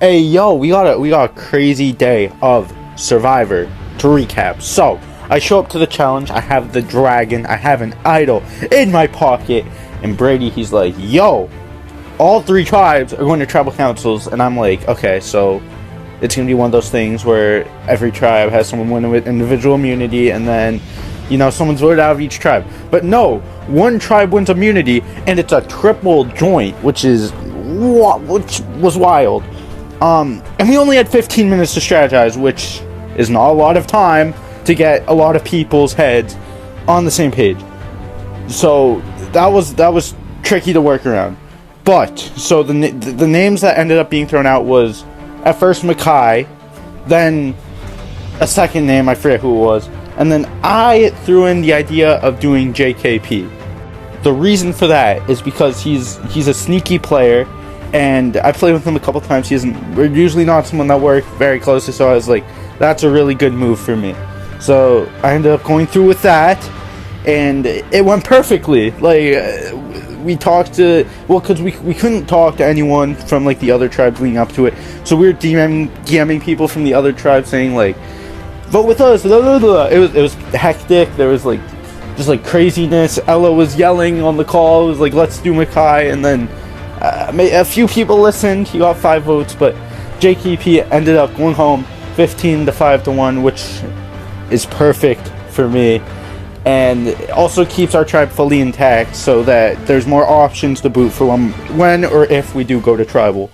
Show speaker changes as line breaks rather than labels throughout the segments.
Hey yo, we got a crazy day of Survivor to recap. So I show up to the challenge. I have the dragon. I have an idol in my pocket, and Brady, he's like, "Yo, all three tribes are going to tribal councils," and I'm like, "Okay, so it's gonna be one of those things where every tribe has someone win with individual immunity, and then someone's voted out of each tribe." But no, one tribe wins immunity, and it's a triple joint, which was wild. And we only had 15 minutes to strategize, which is not a lot of time to get a lot of people's heads on the same page. So that was tricky to work around. But so the names that ended up being thrown out was at first Mackay, then a second name, I forget who it was, and then I threw in the idea of doing JKP. The reason for that is because he's a sneaky player, and I played with him a couple times. We're usually not someone that works very closely, so I was like, that's a really good move for me. So I ended up going through with that, and it went perfectly. We talked to, because we couldn't talk to anyone from the other tribes leading up to it, so we were DMing people from the other tribes saying vote with us, blah, blah, blah. It was hectic. There was just craziness. Ella was yelling on the call. It was let's do Mackay, and then a few people listened. He got 5 votes, but JKP ended up going home 15 to 5 to 1, which is perfect for me, and it also keeps our tribe fully intact so that there's more options to boot for when or if we do go to tribal.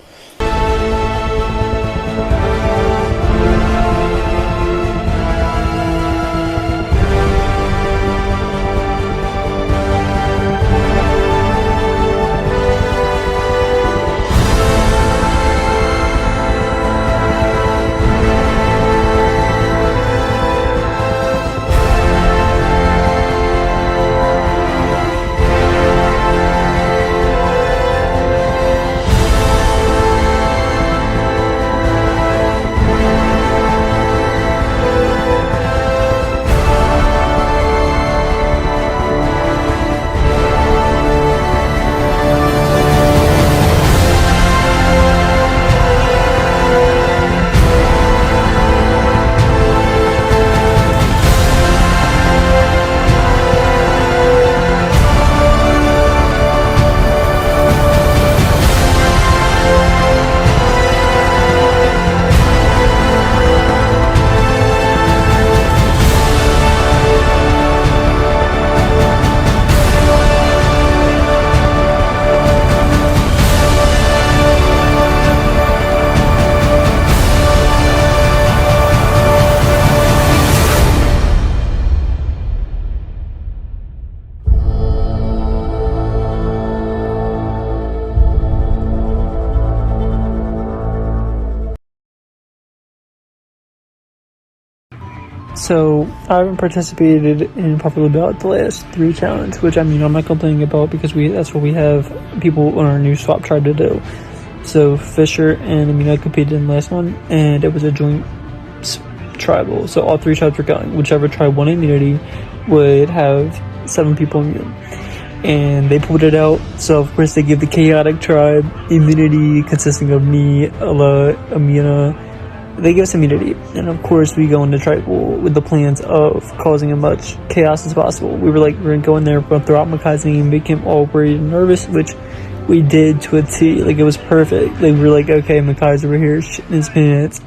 So I haven't participated in probably about the last 3 challenges, which I'm not complaining about because that's what we have people on our new swap tribe to do. So Fisher and Amina competed in the last one, and it was a joint tribal. So all 3 tribes were going. Whichever tribe won immunity would have 7 people immune. And they pulled it out. So of course they give the chaotic tribe immunity consisting of me, Ella, Amina. They give us immunity, and of course we go into tribal with the plans of causing as much chaos as possible. We were we're gonna go in there, we're gonna throw out Mackay's name, make him all worried and nervous, which we did to a T. It was perfect. We were okay, Mackay's over here shitting his pants,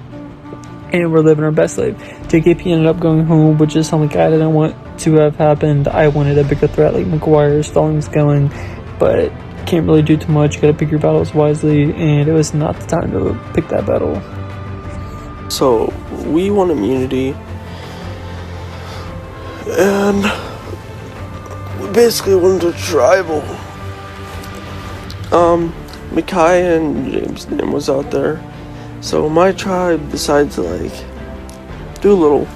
and we're living our best life. JKP ended up going home, which is something I didn't want to have happened. I wanted a bigger threat like McGuire. Stalling's going, but can't really do too much. You gotta pick your battles wisely, and it was not the time to pick that battle.
So we won immunity, and we basically went to tribal. Mackay and James' name was out there, so my tribe decided to do a little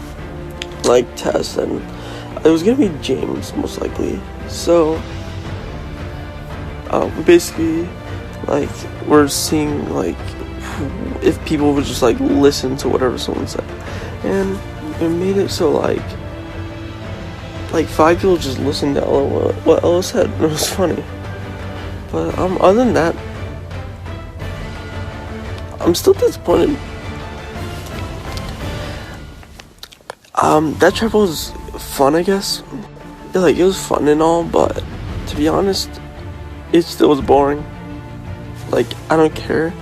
test, and it was gonna be James most likely. So we basically we're seeing if people would just listen to whatever someone said, and it made it so 5 people just listened to what Ella said. It was funny, but other than that, I'm still disappointed. That trip was fun, I guess. Yeah, like, it was fun and all, but to be honest, it still was boring. Like, I don't care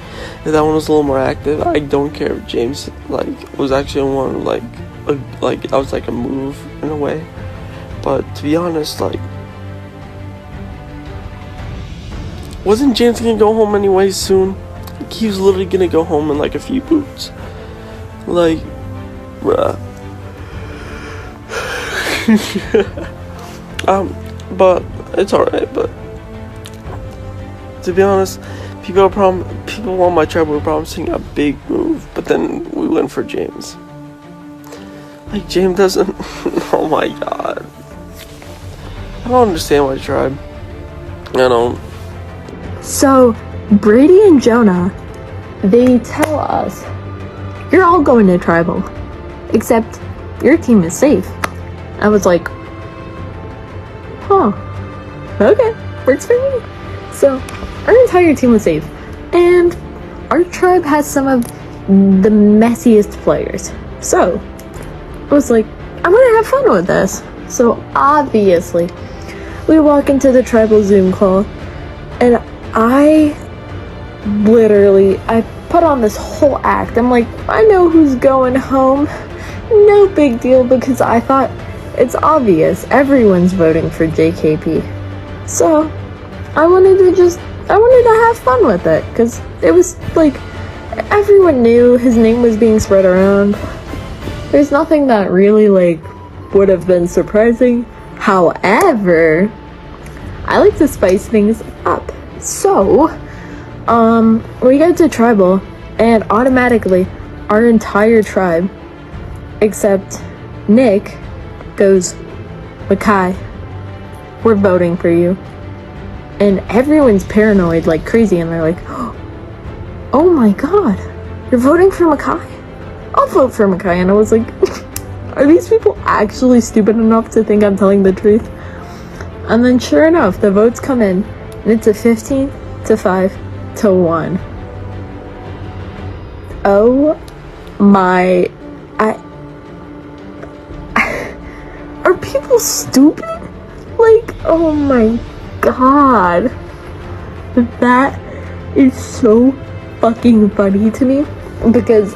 if that one was a little more active. I don't care if James, like, was actually one, like I was like a move in a way. But to be honest, like, wasn't James gonna go home anyway soon? Like, he was literally gonna go home in like a few boots. Like, bruh. But it's alright. But to be honest, people on my tribe were promising a big move, but then we went for James. Like, James doesn't. Oh my god. I don't understand my tribe. I don't.
So, Brady and Jonah, they tell us, you're all going to tribal, except your team is safe. I was like, huh, okay, works for me. So, our entire team was safe, and our tribe has some of the messiest players. So, I was like, I'm gonna have fun with this. So, obviously, we walk into the tribal Zoom call, and I put on this whole act. I'm like, I know who's going home. No big deal, because I thought it's obvious. Everyone's voting for JKP. So, I wanted to have fun with it, because it was like, everyone knew his name was being spread around. There's nothing that really, like, would have been surprising. However, I like to spice things up. So, we go to tribal, and automatically, our entire tribe, except Nick, goes, Makai, we're voting for you. And everyone's paranoid like crazy, and they're like, oh my god, you're voting for Makai? I'll vote for Makai. And I was like, are these people actually stupid enough to think I'm telling the truth? And then sure enough, the votes come in, and it's a 15 to 5 to 1. Oh my, are people stupid? Like, oh my god. That is so fucking funny to me, because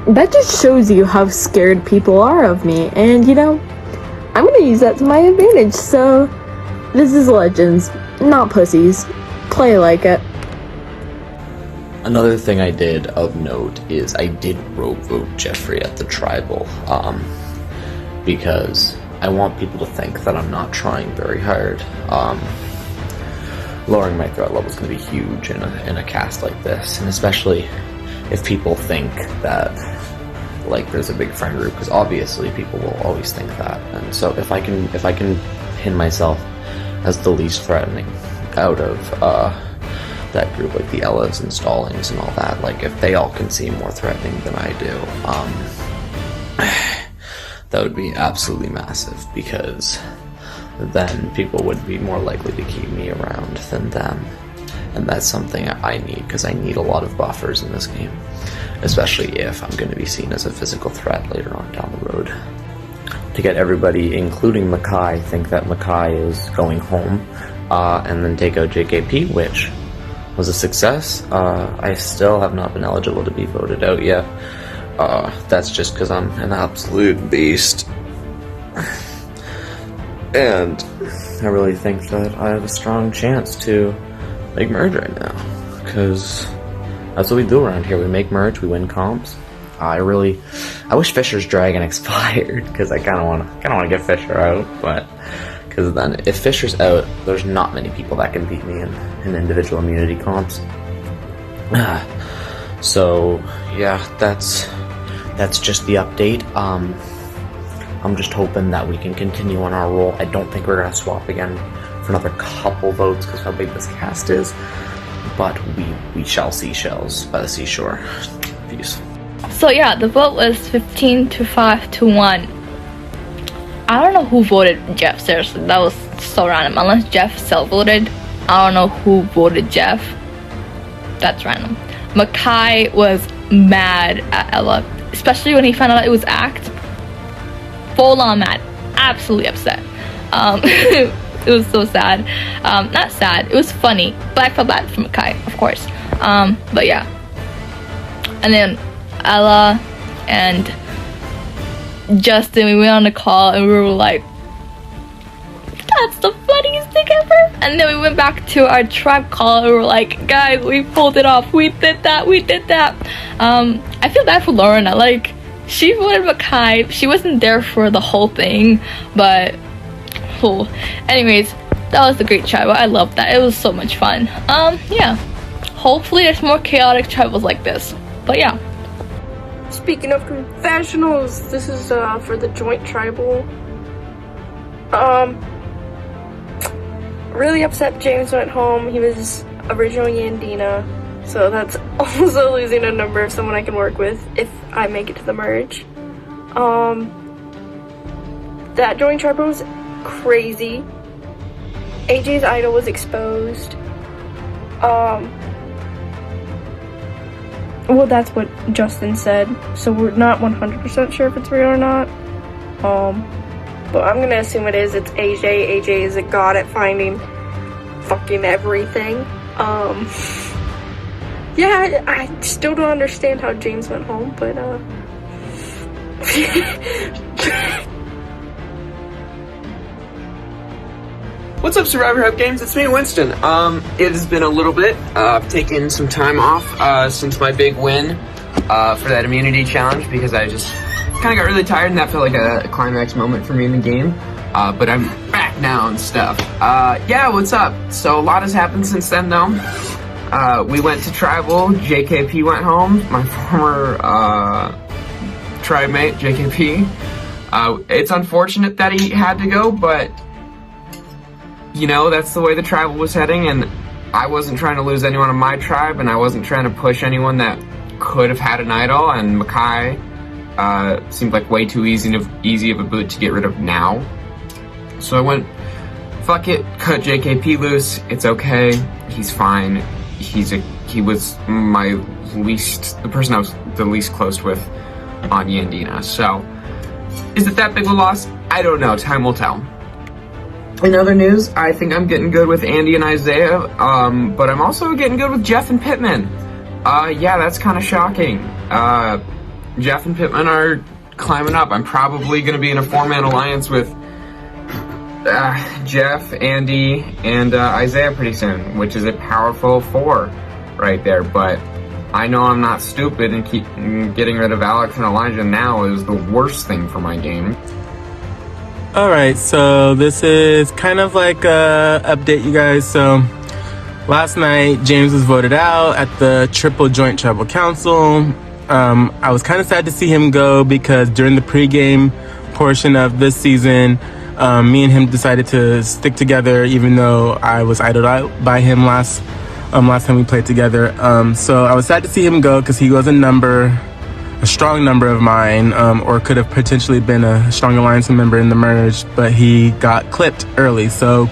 that just shows you how scared people are of me, and you know, I'm gonna use that to my advantage. So, this is Legends, not pussies. Play like it.
Another thing I did of note is I did rogue vote Jeffrey at the tribal, because I want people to think that I'm not trying very hard. Lowering my threat level is going to be huge in a cast like this, and especially if people think that, like, there's a big friend group, because obviously people will always think that. And so if I can pin myself as the least threatening out of that group, like the Ellas and Stallings and all that, like, if they all can seem more threatening than I do, that would be absolutely massive, because then people would be more likely to keep me around than them. And that's something I need, because I need a lot of buffers in this game, especially if I'm going to be seen as a physical threat later on down the road. To get everybody, including Makai, think that Makai is going home, and then take out JKP, which was a success. I still have not been eligible to be voted out yet. That's just because I'm an absolute beast. And I really think that I have a strong chance to make merge right now, because that's what we do around here. We make merge, we win comps. I wish Fisher's Dragon expired, because I kind of want to get Fisher out, but because then if Fisher's out, there's not many people that can beat me in individual immunity comps. So yeah, that's just the update. I'm just hoping that we can continue on our roll. I don't think we're gonna swap again for another couple votes, because how big this cast is, but we shall see shells by the seashore. Peace.
So yeah, the vote was 15 to 5 to 1. I don't know who voted Jeff, seriously. That was so random. Unless Jeff self-voted. I don't know who voted Jeff. That's random. Makai was mad at Ella, especially when he found out it was Act. Full on mad, absolutely upset. It was so sad. Not sad, it was funny, but I felt bad for Makai, of course. But yeah. And then Ella and Justin, we went on a call and we were like, that's the funniest thing ever. And then we went back to our tribe call and we were like, guys, we pulled it off. We did that. I feel bad for Lorna. Like, she wanted Makai. She wasn't there for the whole thing, but anyways, that was a great tribe. I loved that. It was so much fun. Yeah. Hopefully there's more chaotic tribals like this. But yeah.
Speaking of confessionals, this is for the joint tribal. Really upset James went home. He was originally Yandina, so that's also losing a number of someone I can work with if I make it to the merge. That joint tribal was crazy. AJ's idol was exposed. Well, that's what Justin said, so we're not 100% sure if it's real or not. But I'm gonna assume it is. It's AJ. AJ is a god at finding fucking everything. Yeah, I still don't understand how James went home, but
What's up, Survivor Hub Games? It's me, Winston. It has been a little bit. I've taken some time off since my big win for that immunity challenge because I just kind of got really tired and that felt like a climax moment for me in the game. But I'm back now and stuff. Yeah, what's up? So a lot has happened since then, though. We went to Tribal. JKP went home. My former tribe mate, JKP. It's unfortunate that he had to go, but you know, that's the way the tribal was heading, and I wasn't trying to lose anyone in my tribe, and I wasn't trying to push anyone that could have had an idol, and Makai seemed like way too easy of a boot to get rid of now. So I went, fuck it, cut JKP loose, it's okay, he's fine. He was the person I was the least close with on Yandina. So, is it that big of a loss? I don't know, time will tell. In other news, I think I'm getting good with Andy and Isaiah, but I'm also getting good with Jeff and Pittman. Yeah, that's kind of shocking. Jeff and Pittman are climbing up. I'm probably going to be in a 4-man alliance with Jeff, Andy, and Isaiah pretty soon, which is a powerful 4 right there. But I know I'm not stupid, and getting rid of Alex and Elijah now is the worst thing for my game.
Alright, so this is kind of like a update, you guys. So last night James was voted out at the Triple Joint Tribal Council. I was kind of sad to see him go because during the pregame portion of this season, me and him decided to stick together even though I was idled out by him last time we played together. So I was sad to see him go because he was a strong number of mine, or could have potentially been a strong alliance member in the merge, but he got clipped early, so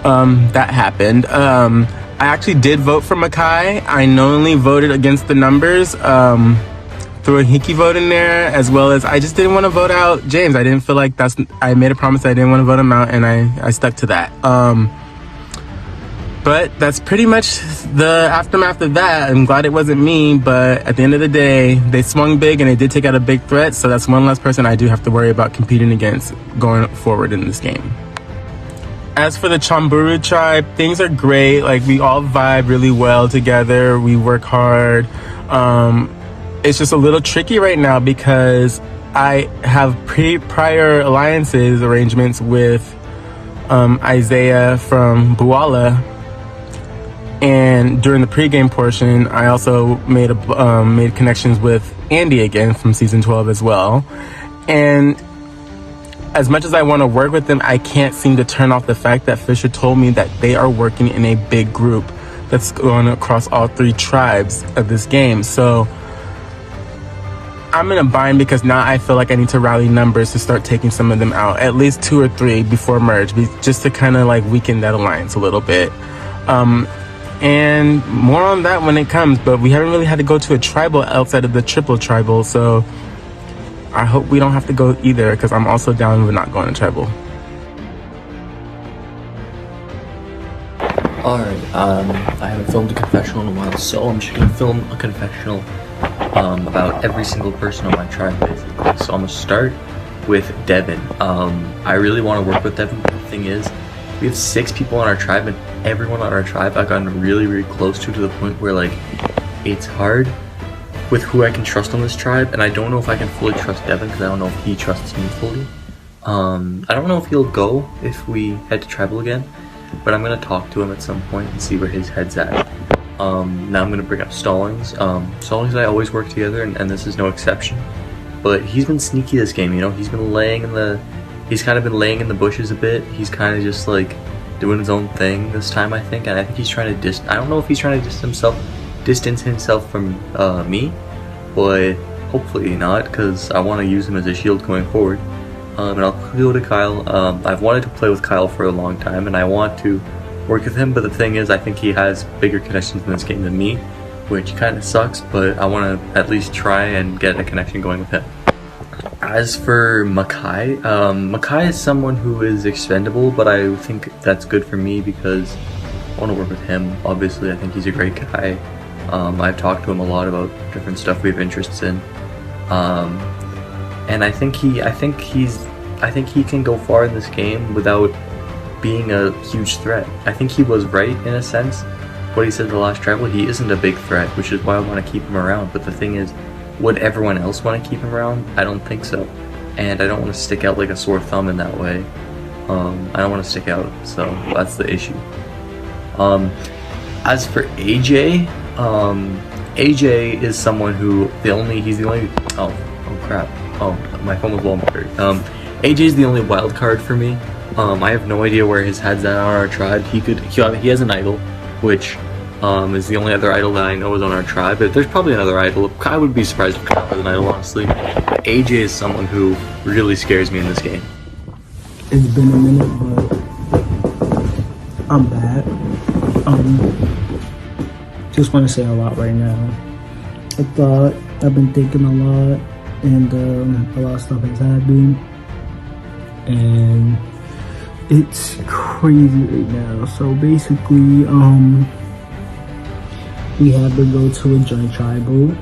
that happened. I actually did vote for Makai. I knowingly voted against the numbers, threw a hinky vote in there, as well as I just didn't want to vote out James. I didn't feel like I made a promise that I didn't want to vote him out, and I stuck to that. But that's pretty much the aftermath of that. I'm glad it wasn't me, but at the end of the day, they swung big and they did take out a big threat, so that's one less person I do have to worry about competing against going forward in this game. As for the Chamburu tribe, things are great. Like, we all vibe really well together. We work hard. It's just a little tricky right now because I have prior alliances arrangements with Isaiah from Buala. And during the pregame portion, I also made connections with Andy again from season 12 as well. And as much as I want to work with them, I can't seem to turn off the fact that Fisher told me that they are working in a big group that's going across all 3 tribes of this game. So I'm in a bind because now I feel like I need to rally numbers to start taking some of them out, at least 2 or 3 before merge, just to kind of like weaken that alliance a little bit. And more on that when it comes, but we haven't really had to go to a tribal outside of the triple tribal, so I hope we don't have to go either, because I'm also down with not going to tribal.
Alright, I haven't filmed a confessional in a while, so I'm just gonna film a confessional about every single person on my tribe, basically. So I'm gonna start with Devin. I really want to work with Devin, but the thing is, we have 6 people on our tribe, and everyone on our tribe I've gotten really, really close to the point where, like, it's hard with who I can trust on this tribe, and I don't know if I can fully trust Devin, because I don't know if he trusts me fully. I don't know if he'll go if we head to tribal again, but I'm gonna talk to him at some point and see where his head's at. Now I'm gonna bring up Stallings. Stallings and I always work together, and this is no exception. But he's been sneaky this game, you know. He's kind of been laying in the bushes a bit. He's kind of just like doing his own thing this time, I think. And I think he's trying to I don't know if he's trying to distance himself from me, but hopefully not, because I want to use him as a shield going forward. And I'll go to Kyle. I've wanted to play with Kyle for a long time, and I want to work with him, but the thing is, I think he has bigger connections in this game than me, which kind of sucks, but I want to at least try and get a connection going with him. As for Makai, Makai is someone who is expendable, but I think that's good for me because I want to work with him. Obviously, I think he's a great guy. I've talked to him a lot about different stuff we have interests in, and I think he can go far in this game without being a huge threat. I think he was right in a sense. What he said the last tribal, he isn't a big threat, which is why I want to keep him around. But the thing is, would everyone else want to keep him around? I don't think so, and I don't want to stick out like a sore thumb in that way. I don't want to stick out, so that's the issue. As for AJ, AJ is someone who he's the only oh crap, my phone was low on battery. AJ is the only wild card for me. I have no idea where his head's at on our tribe. He has an idol, which is the only other idol that I know is on our tribe. But there's probably another idol. I would be surprised if Kyle has an idol, honestly. But AJ is someone who really scares me in this game.
It's been a minute, but I'm back. Just want to say a lot right now. I've been thinking a lot, and a lot of stuff has happened, and it's crazy right now. So basically, we had to go to a joint tribal.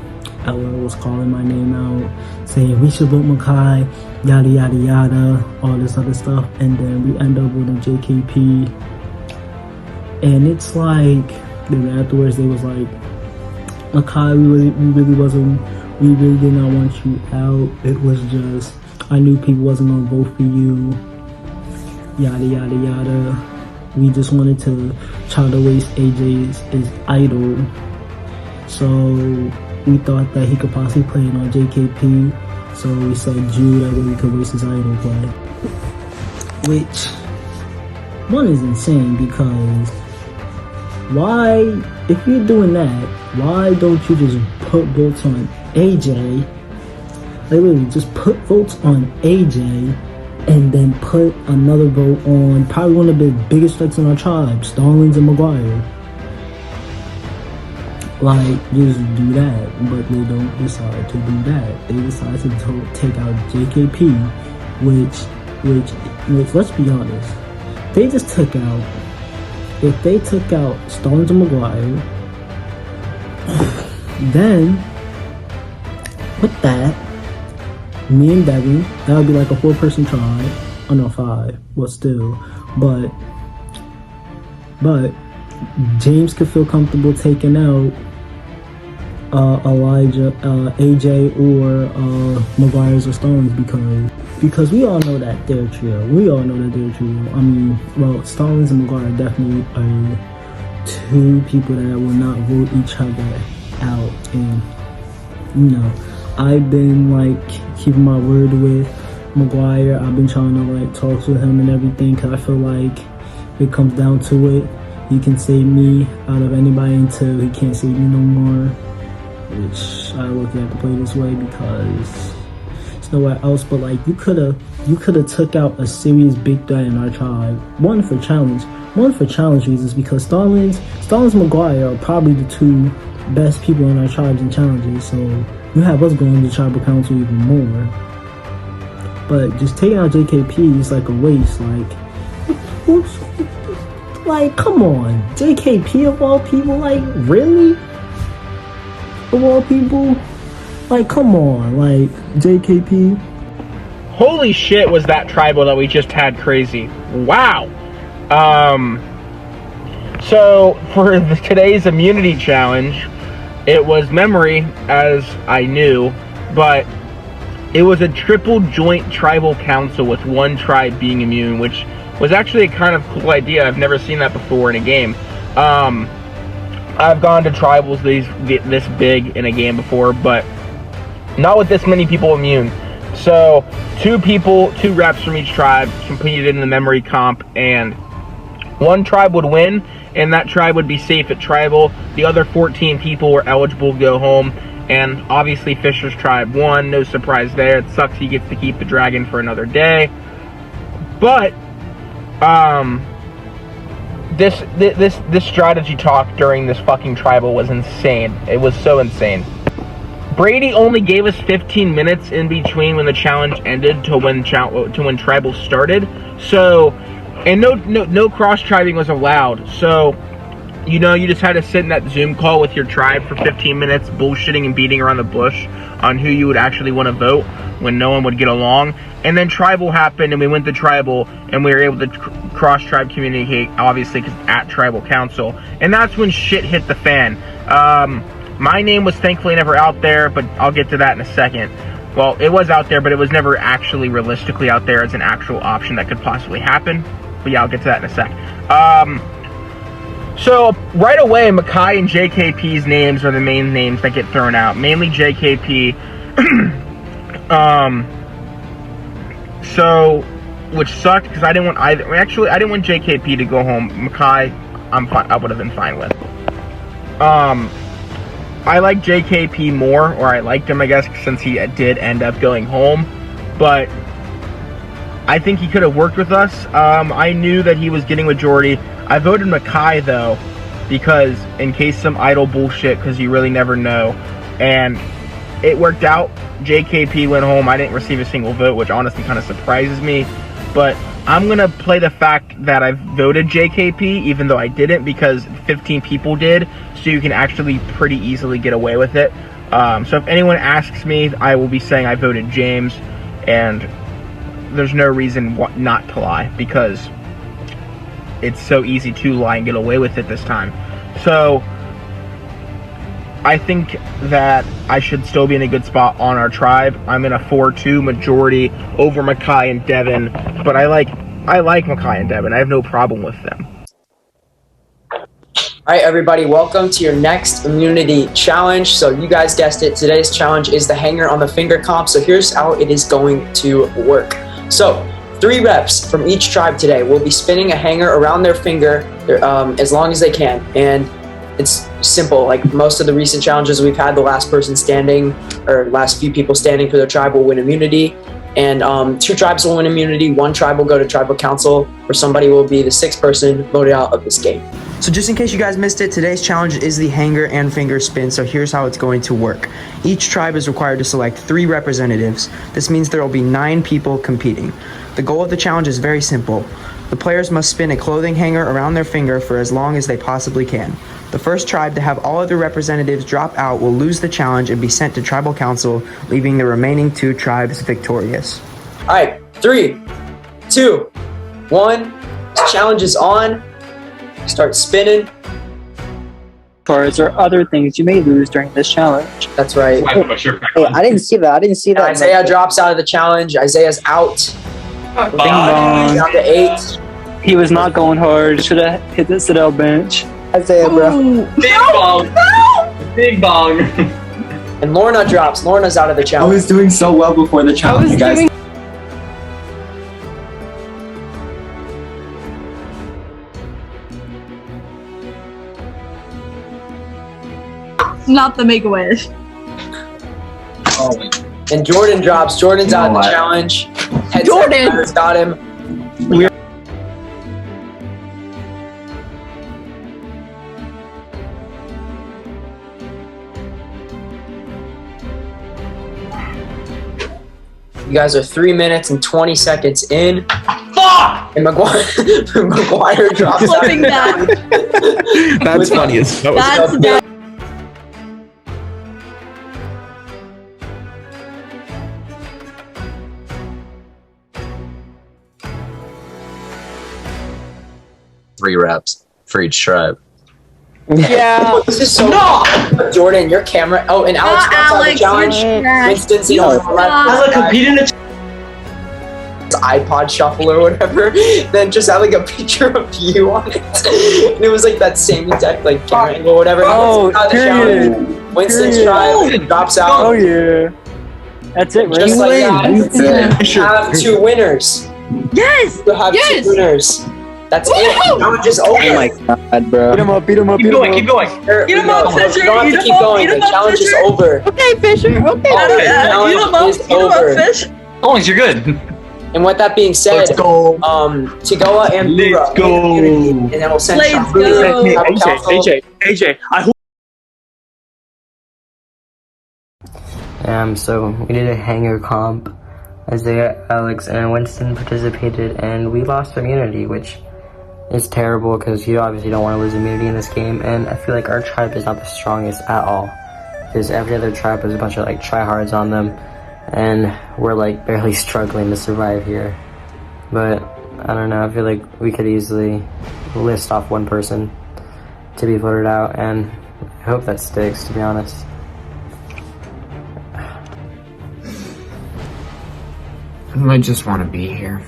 Ella was calling my name out, saying we should vote Makai, yada yada yada, all this other stuff, and then we end up with a JKP. And it's like, then afterwards they was like, Makai, we really did not want you out. It was just, I knew people wasn't gonna vote for you, yada yada yada. We just wanted to try to waste AJ's idol, so we thought that he could possibly play it on JKP, so we said Jew, that way we could waste his idol play. Which, one is insane, because why, if you're doing that, why don't you just put votes on AJ? Like literally, just put votes on AJ, and then put another vote on probably one of the biggest threats in our tribe, Stallings and McGuire. Like, just do that, but they don't decide to do that. They decide to take out JKP, which, let's be honest, they just took out, if they took out Stallings and McGuire, then, with that, me and Devin, that would be like a 4-person tribe. Oh no, 5, well still, but James could feel comfortable taking out Elijah, AJ, or McGuire's or Stones, because we all know that they're a trio. I mean, well, Stallings and McGuire definitely are 2 people that will not vote each other out, and you know, I've been like keeping my word with McGuire. I've been trying to like talk with him and everything, because I feel like if it comes down to it, he can save me out of anybody until he can't save me no more. Which I look at to play this way, because there's nowhere else. But like, you could have took out a serious big threat in our tribe. 1 for challenge, One, for challenge reasons, because Stallings and McGuire are probably the two best people in our tribes and challenges, so you have us going to tribal council even more. But just taking out JKP is like a waste. Like, come on, JKP of all people, like, really? Of all people? Like, come on, like, JKP?
Holy shit, was that tribal that we just had crazy. Wow. So, for today's immunity challenge, it was memory, as I knew, but it was a triple joint tribal council with one tribe being immune, which was actually a kind of cool idea. I've never seen that before in a game. I've gone to tribals this big in a game before, but not with this many people immune. So 2 reps from each tribe competed in the memory comp, and one tribe would win, and that tribe would be safe at tribal. The other 14 people were eligible to go home, and obviously Fisher's tribe won. No surprise there. It sucks he gets to keep the dragon for another day. But this strategy talk during this fucking tribal was insane. It was so insane. Brady only gave us 15 minutes in between when the challenge ended to when tribal started. So, and no cross-tribing was allowed. So, you just had to sit in that Zoom call with your tribe for 15 minutes, bullshitting and beating around the bush on who you would actually want to vote when no one would get along. And then tribal happened, and we went to tribal, and we were able to cross-tribe communicate, obviously, because at tribal council. And that's when shit hit the fan. My name was thankfully never out there, but I'll get to that in a second. Well, it was out there, but it was never actually realistically out there as an actual option that could possibly happen. But yeah, I'll get to that in a sec. So, right away, Makai and JKP's names are the main names that get thrown out. Mainly JKP. So, which sucked, because I didn't want either. Actually, I didn't want JKP to go home. Makai, I would have been fine with. I like JKP more, or I liked him, I guess, since he did end up going home. But I think he could have worked with us. I knew that he was getting majority. I voted Makai, though, because in case some idle bullshit, because you really never know. And it worked out. JKP went home. I didn't receive a single vote, which honestly kind of surprises me. But I'm going to play the fact that I voted JKP, even though I didn't, because 15 people did. So you can actually pretty easily get away with it. So if anyone asks me, I will be saying I voted James. And there's no reason not to lie, because it's so easy to lie and get away with it this time. So I think that I should still be in a good spot on our tribe. I'm in a 4-2 majority over Makai and Devin, but I like Makai and Devin. I have no problem with them.
Alright everybody, welcome to your next immunity challenge. So you guys guessed it, today's challenge is the hanger on the finger comp. So here's how it is going to work. So 3 reps from each tribe today will be spinning a hanger around their finger as long as they can. And it's simple, like most of the recent challenges we've had, the last person standing, or last few people standing for their tribe will win immunity. And 2 tribes will win immunity, 1 tribe will go to tribal council, or somebody will be the 6th person voted out of this game. So just in case you guys missed it, today's challenge is the hanger and finger spin, so here's how it's going to work. Each tribe is required to select 3 representatives. This means there will be 9 people competing. The goal of the challenge is very simple. The players must spin a clothing hanger around their finger for as long as they possibly can. The first tribe to have all of their representatives drop out will lose the challenge and be sent to tribal council, leaving the remaining 2 tribes victorious. Alright, 3, 2, 1, this challenge is on. Start spinning.
Cards or other things you may lose during this challenge.
That's right.
Hey, I didn't see that.
Isaiah drops out of the challenge. Isaiah's out.
Bing bong.
Down to 8.
He was not going hard. Should have hit the sit out bench.
Isaiah, bro.
Big bong. No! Big bong.
And Lorna drops. Lorna's out of the challenge.
I was doing so well before the challenge, you guys.
Not the Make-A-Wish.
And Jordan drops. Jordan's out of the challenge. Jordan's got him. You guys are 3 minutes and 20 seconds in. Fuck! And McGuire drops out.
Flipping that.
That's funny as fuck.
That's that.
Three reps for each tribe.
Yeah.
This is so Jordan, your camera. Oh, and Alex drops out of the challenge. Winston's the left.
Alex, compete in the
iPod shuffle or whatever, then just had like a picture of you on it. And it was like that same exact like camera angle or whatever.
Oh,
period. Winston's tribe drops out.
Oh yeah. That's it, right?
Just like that. You have 2 winners.
Yes.
You have 2 winners. That's it. Challenge is over.
Oh my god, bro.
Beat him up, beat him up,
Keep going, keep going.
Get him up, Fisher.
You don't have to keep going. The challenge is over.
Okay, Fisher. Okay.
The challenge is over.
Fish.
Collins, you're good.
And with that being said,
Let's go.
Tigoa and Lura,
Let's go.
and then we'll send
Let's
Shabu
go.
to Tribal Council.
AJ, I hope.
So we did a hanger comp. Isaiah, Alex, and Winston participated, and we lost immunity, which is terrible because you obviously don't want to lose immunity in this game. And I feel like our tribe is not the strongest at all, because every other tribe has a bunch of like tryhards on them, and we're like barely struggling to survive here. But I don't know, I feel like we could easily list off one person to be voted out, and I hope that sticks, to be honest.
I just want to be here.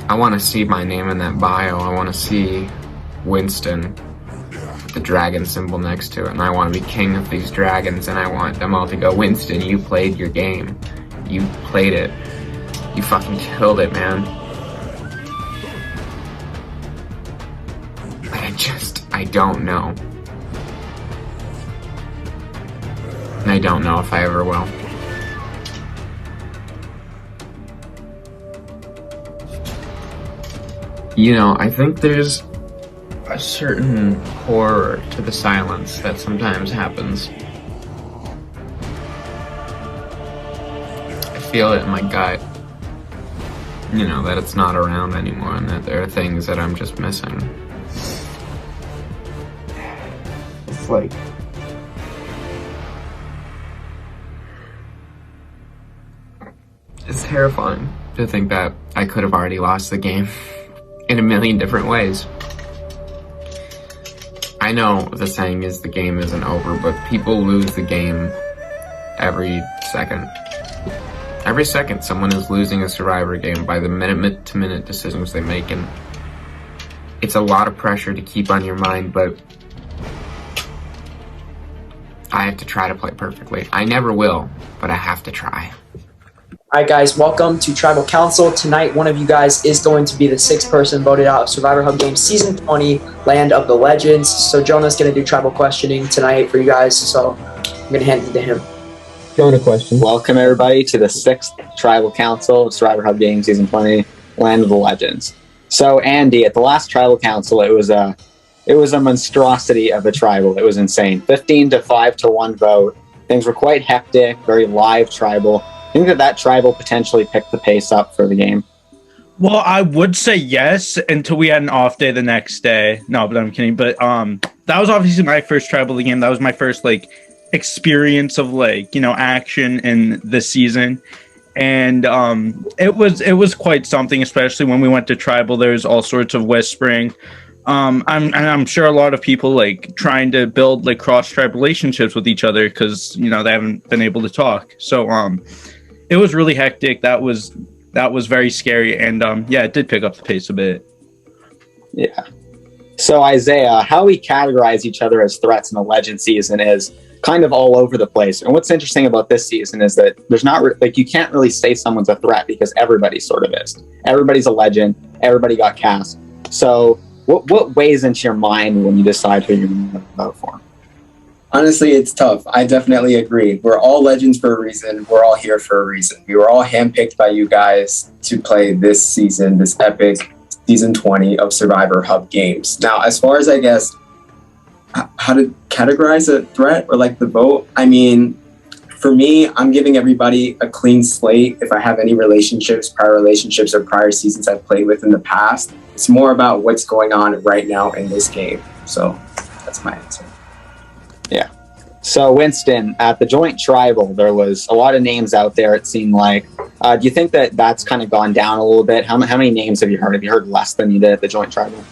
I want to see my name in that bio. I want to see Winston with the dragon symbol next to it, and I want to be king of these dragons, and I want them all to go, Winston, you played your game. You played it. You fucking killed it, man. But I don't know. And I don't know if I ever will. You know, I think there's a certain horror to the silence that sometimes happens. I feel it in my gut. You know, that it's not around anymore and that there are things that I'm just missing. It's like... It's terrifying to think that I could have already lost the game in a million different ways. I know the saying is the game isn't over, but people lose the game every second. Every second someone is losing a Survivor game by the minute-to-minute decisions they make, and it's a lot of pressure to keep on your mind, but I have to try to play perfectly. I never will, but I have to try.
Alright guys, welcome to Tribal Council. Tonight, one of you guys is going to be the 6th person voted out of Survivor Hub Games Season 20, Land of the Legends. So Jonah's going to do tribal questioning tonight for you guys, so I'm going to hand it to him.
Jonah question.
Welcome everybody to the 6th Tribal Council of Survivor Hub Games Season 20, Land of the Legends. So Andy, at the last Tribal Council, it was a monstrosity of a tribal. It was insane. 15 to 5 to 1 vote. Things were quite hectic, very live tribal. I think that tribal potentially picked the pace up for the game.
Well, I would say yes until we had an off day the next day. No, but I'm kidding. But that was obviously my first tribal game. That was my first like experience of like, you know, action in the season. And it was quite something, especially when we went to tribal. There's all sorts of whispering. I'm sure a lot of people like trying to build like cross-tribe relationships with each other because, you know, they haven't been able to talk. So it was really hectic. That was very scary, and yeah, it did pick up the pace a bit.
Yeah. So Isaiah, how we categorize each other as threats in the Legend season is kind of all over the place. And what's interesting about this season is that there's not like you can't really say someone's a threat because everybody sort of is. Everybody's a legend. Everybody got cast. So what weighs into your mind when you decide who you're going to vote for?
Honestly, it's tough. I definitely agree. We're all legends for a reason. We're all here for a reason. We were all handpicked by you guys to play this season, this epic Season 20 of Survivor Hub Games. Now, as far as, I guess, how to categorize a threat or like the vote, I mean, For me, I'm giving everybody a clean slate. If I have any prior relationships or prior seasons I've played with in the past, it's more about what's going on right now in this game. So that's my answer.
Yeah. So Winston, at the joint tribal, there was a lot of names out there, it seemed like. Do you think that that's kind of gone down a little bit? How many names have you heard? Have you heard less than you did at the joint tribal?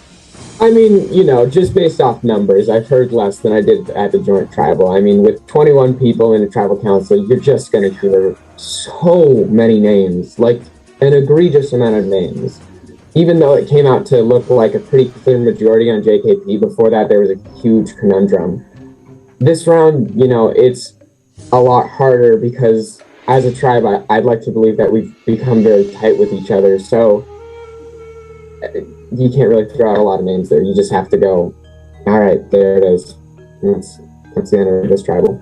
I mean, just based off numbers, I've heard less than I did at the joint tribal. I mean, with 21 people in the tribal council, you're just going to hear so many names, like an egregious amount of names. Even though it came out to look like a pretty clear majority on JKP, before that there was a huge conundrum. This round, it's a lot harder because as a tribe, I'd like to believe that we've become very tight with each other. So you can't really throw out a lot of names there. You just have to go, all right, there it is. That's the end of this tribal.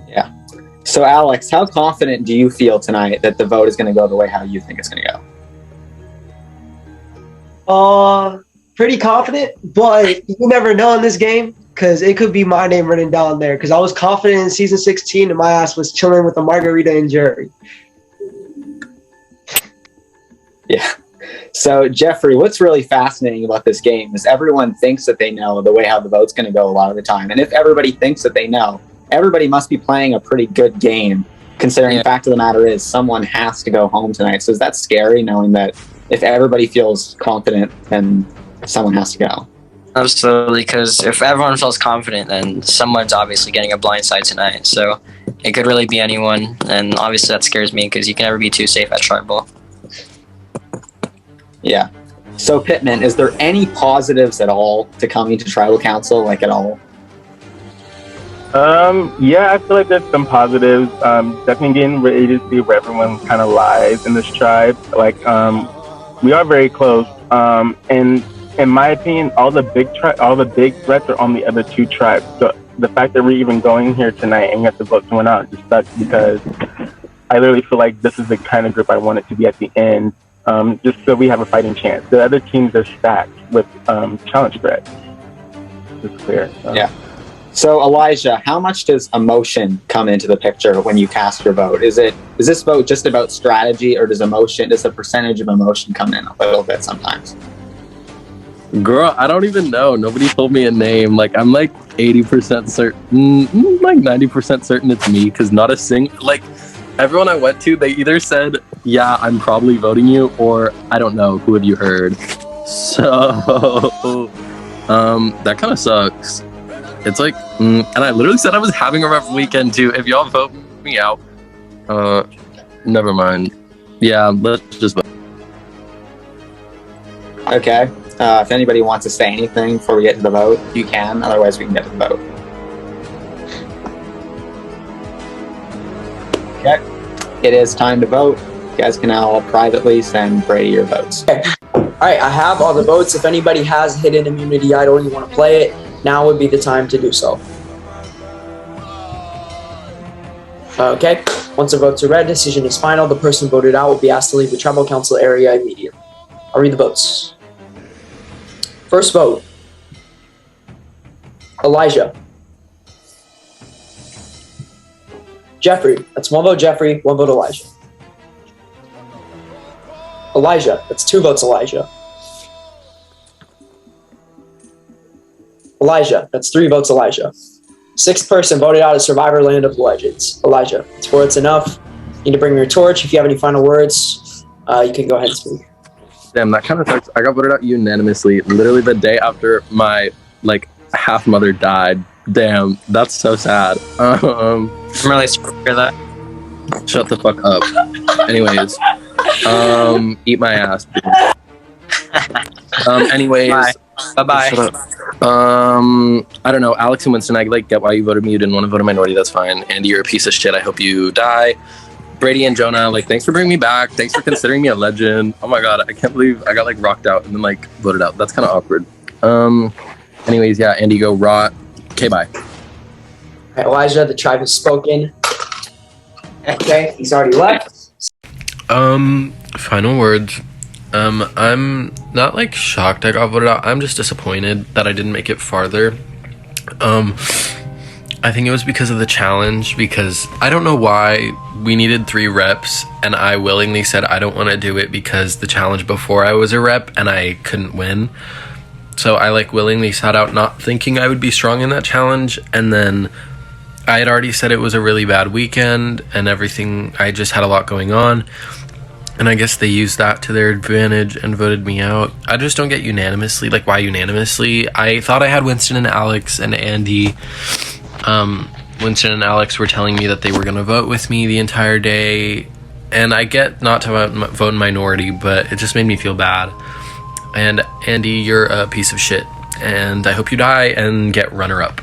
Yeah. So Alex, how confident do you feel tonight that the vote is going to go the way how you think it's going to go?
Pretty confident, but you never know in this game because it could be my name written down there because I was confident in season 16 and my ass was chilling with a margarita and Jerry.
Yeah. So Jeffrey, what's really fascinating about this game is everyone thinks that they know the way how the vote's going to go a lot of the time. And if everybody thinks that they know, everybody must be playing a pretty good game, considering the fact of the matter is someone has to go home tonight. So is that scary, knowing that if everybody feels confident, then someone has to go?
Absolutely, because if everyone feels confident, then someone's obviously getting a blind side tonight. So it could really be anyone, and obviously that scares me because you can never be too safe at tribal.
Yeah. So Pittman, is there any positives at all to coming to tribal council, like at all?
Yeah, I feel like there's some positives. Definitely getting ready to see where everyone kind of lies in this tribe. Like, we are very close. And in my opinion, all the big threats are on the other two tribes. So the fact that we're even going here tonight and we have to vote someone out just sucks because I literally feel like this is the kind of group I want it to be at the end, just so we have a fighting chance. The other teams are stacked with challenge threats. It's clear. So.
Yeah. So Elijah, how much does emotion come into the picture when you cast your vote? Is this vote just about strategy, or does a percentage of emotion come in a little bit sometimes?
Girl, I don't even know. Nobody told me a name. Like, I'm like 80% certain, like 90% certain it's me, because not a like, everyone I went to, they either said, yeah, I'm probably voting you, or I don't know, who have you heard? So, that kind of sucks. It's like, and I literally said I was having a rough weekend too. If y'all vote me out, never mind. Yeah, let's just vote.
Okay. If anybody wants to say anything before we get to the vote, you can. Otherwise, we can get to the vote. Okay. It is time to vote. You guys can now privately send Brady your votes.
Okay. All right, I have all the votes. If anybody has hidden immunity idol and you want to play it, now would be the time to do so. Okay, once the votes are read, decision is final. The person voted out will be asked to leave the tribal council area immediately. I'll read the votes. First vote, Elijah. Jeffrey, that's one vote Jeffrey, one vote Elijah. Elijah, that's two votes Elijah. Elijah, that's three votes Elijah. Sixth person voted out of Survivor Land of Legends. Elijah, it's 4 votes enough. You need to bring your torch. If you have any final words, you can go ahead and speak.
Damn, that kind of sucks. I got voted out unanimously, literally the day after my, like, half-mother died. Damn, that's so sad.
I'm really sorry to hear that.
Shut the fuck up. Anyways, eat my ass. Anyways.
Bye-bye.
Shut up. I don't know. Alex and Winston, I get why you voted me. You didn't want to vote a minority. That's fine. Andy, you're a piece of shit. I hope you die. Brady and Jonah, thanks for bringing me back. Thanks for considering me a legend. Oh my god, I can't believe I got rocked out and then voted out. That's kind of awkward. Anyways, yeah, Andy, go rot. Okay, bye.
All right, Elijah, the tribe has spoken. Okay, he's already left.
Final words. I'm not shocked I got voted out. I'm just disappointed that I didn't make it farther. I I think it was because of the challenge, because I don't know why we needed 3 reps and I willingly said I don't want to do it because the challenge before I was a rep and I couldn't win. So I like willingly sat out not thinking I would be strong in that challenge, and then I had already said it was a really bad weekend and everything. I just had a lot going on, and I guess they used that to their advantage and voted me out. I just don't get unanimously, like why unanimously. I thought I had Winston and Alex and Andy. Winston and Alex were telling me that they were going to vote with me the entire day, and I get not to vote in minority, but it just made me feel bad. And Andy, you're a piece of shit, and I hope you die and get runner-up.